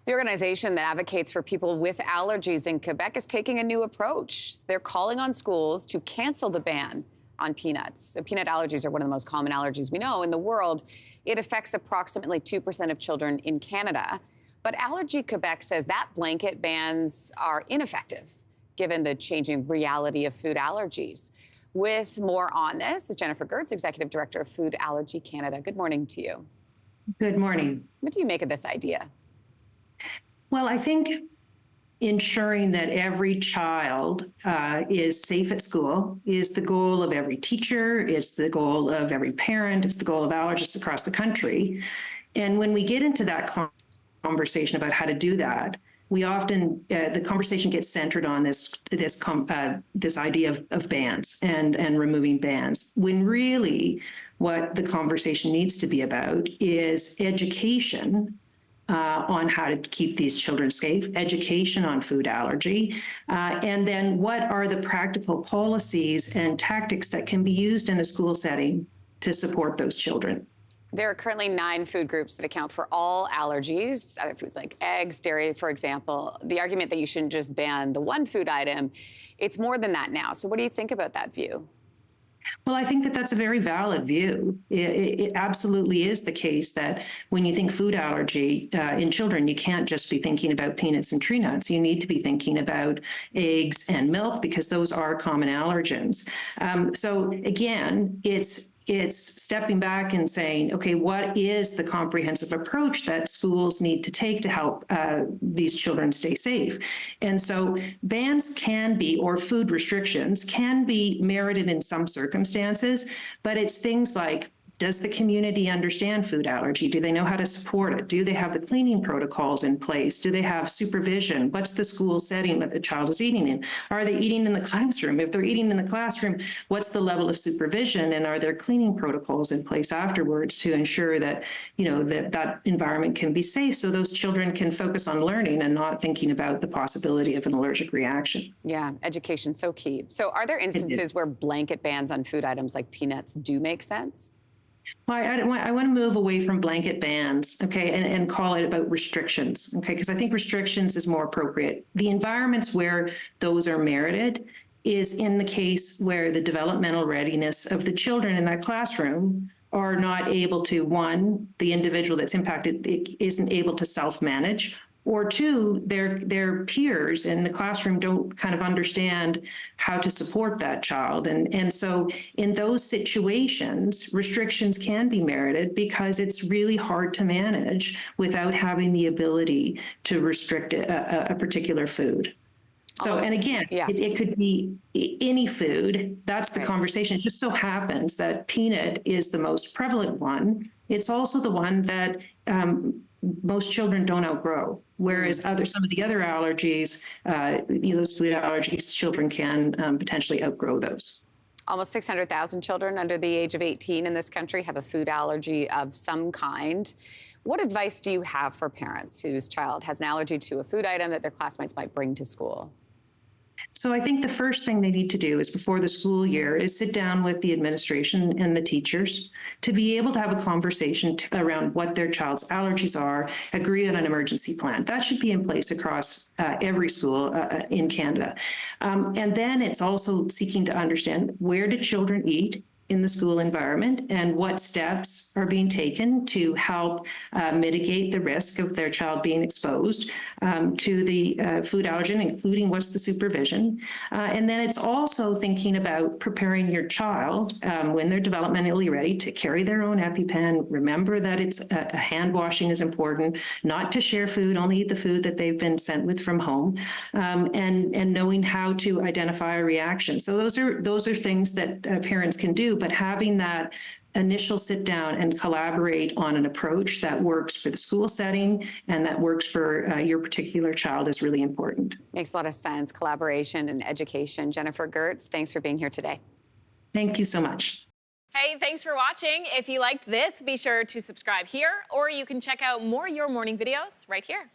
The organization that advocates for people with allergies in Quebec is taking a new approach. They're calling on schools to cancel the ban on peanuts. So peanut allergies are one of the most common allergies we know in the world. It affects approximately 2% of children in Canada. But Allergy Quebec says that blanket bans are ineffective, given the changing reality of food allergies. With more on this is Jennifer Gertz, Executive Director of Food Allergy Canada. Good morning to you. Good morning. What do you make of this idea? Well, I think ensuring that every child is safe at school is the goal of every teacher, it's the goal of every parent, it's the goal of allergists across the country. And when we get into that conversation about how to do that, we often, the conversation gets centered on this idea of bans and removing bans, when really what the conversation needs to be about is education on how to keep these children safe, education on food allergy, and then what are the practical policies and tactics that can be used in a school setting to support those children. There are currently 9 food groups that account for all allergies, other foods like eggs, dairy, for example. The argument that you shouldn't just ban the one food item, it's more than that now. So what do you think about that view? Well, I think that that's a very valid view. It absolutely is the case that when you think food allergy in children, you can't just be thinking about peanuts and tree nuts. You need to be thinking about eggs and milk because those are common allergens. So again, it's stepping back and saying, okay, what is the comprehensive approach that schools need to take to help these children stay safe? And so bans can be, or food restrictions can be merited in some circumstances, but it's things like, does the community understand food allergy? Do they know how to support it? Do they have the cleaning protocols in place? Do they have supervision? What's the school setting that the child is eating in? Are they eating in the classroom? If they're eating in the classroom, what's the level of supervision? And are there cleaning protocols in place afterwards to ensure that, that environment can be safe so those children can focus on learning and not thinking about the possibility of an allergic reaction? Yeah, education's so key. So are there instances where blanket bans on food items like peanuts do make sense? Well, I want to move away from blanket bans, okay, and call it about restrictions, okay, because I think restrictions is more appropriate. The environments where those are merited is in the case where the developmental readiness of the children in that classroom are not able to, one, the individual that's impacted isn't able to self-manage, or two, their peers in the classroom don't kind of understand how to support that child. And so in those situations, restrictions can be merited because it's really hard to manage without having the ability to restrict a particular food. So, and again, it could be any food. That's the conversation. It just so happens that peanut is the most prevalent one. It's also the one that most children don't outgrow, whereas some of the other allergies, those food allergies, children can potentially outgrow those. Almost 600,000 children under the age of 18 in this country have a food allergy of some kind. What advice do you have for parents whose child has an allergy to a food item that their classmates might bring to school? So I think the first thing they need to do is before the school year is sit down with the administration and the teachers to be able to have a conversation around what their child's allergies are, agree on an emergency plan. That should be in place across every school in Canada. And then it's also seeking to understand, where do children eat in the school environment and what steps are being taken to help mitigate the risk of their child being exposed to the food allergen, including what's the supervision. And then it's also thinking about preparing your child when they're developmentally ready to carry their own EpiPen. Remember that it's hand washing is important, not to share food, only eat the food that they've been sent with from home, and knowing how to identify a reaction. So those are things that parents can do. But having that initial sit down and collaborate on an approach that works for the school setting and that works for your particular child is really important. Makes a lot of sense. Collaboration and education. Jennifer Gertz, thanks for being here today. Thank you so much. Hey, thanks for watching. If you liked this, be sure to subscribe here, or you can check out more Your Morning videos right here.